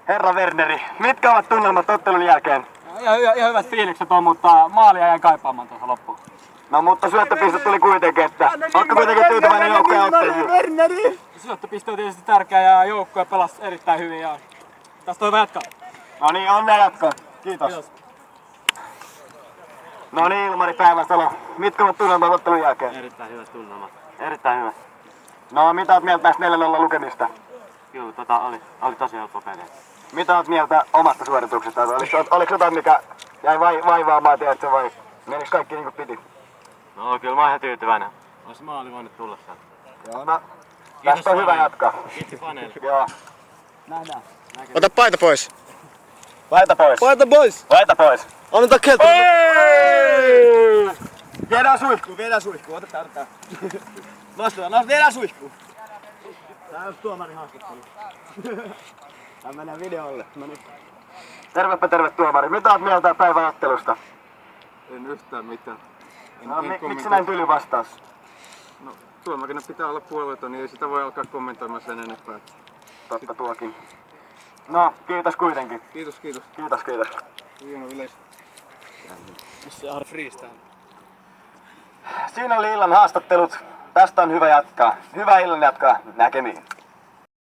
Herra Werneri, mitkä ovat tunnelmat ottelun jälkeen? Ihan hyvät fiilikset on, mutta maalia jäi kaipaamaan tuossa loppuun. No mutta syöttöpiste tuli kuitenkin, että ootko kuitenkin tyytyväinen joukkojen otteliin? Syöttöpiste on tietysti tärkeä ja joukkue pelasi erittäin hyvin ja tästä on hyvä jatkaa. No niin, onnea jatkoa. Kiitos. No niin, Ilmari Päiväsalo, mitkä ovat tunnelmat ottelun jälkeen? Erittäin hyvät tunnelmat. Erittäin hyvä. No mitä oot mieltä näistä 4-0 lukemista? Joo, oli tosi helppo peli. Mitä oot mieltä omasta suorituksesta? Oliko jotain mikä jäi vaivaamaan, tiedätkö, vai menikö kaikki niin kuin piti? No kyllä mä oon ihan tyytyväinen. Ois maali voinut tulla sieltä. Joo, no tästä on hyvä jatkaa. Kiitos faneille. Joo. Nähdään. Ota paita pois. Paita pois. Paita pois. Paita pois. Annetaan kelta. Viedään suihkuun. Otetaan. Viedään suihkuun. Tää on tuomarin haastattelu. Tää menee videolle. No niin. Terve tuomari. Mitä oot mieltä päivän ottelusta? En yhtään mitään. Miksi näin tyly vastaus? No, tuomarina pitää olla puolueeton, niin ei sitä voi alkaa kommentoimaan sen enempää. Totta tuokin. No, kiitos kuitenkin. Kiitos. Kiitos. Hieno yleisö. Siinä oli illan haastattelut. Tästä on hyvä jatkaa. Hyvää illan jatkaa. Näkemiin.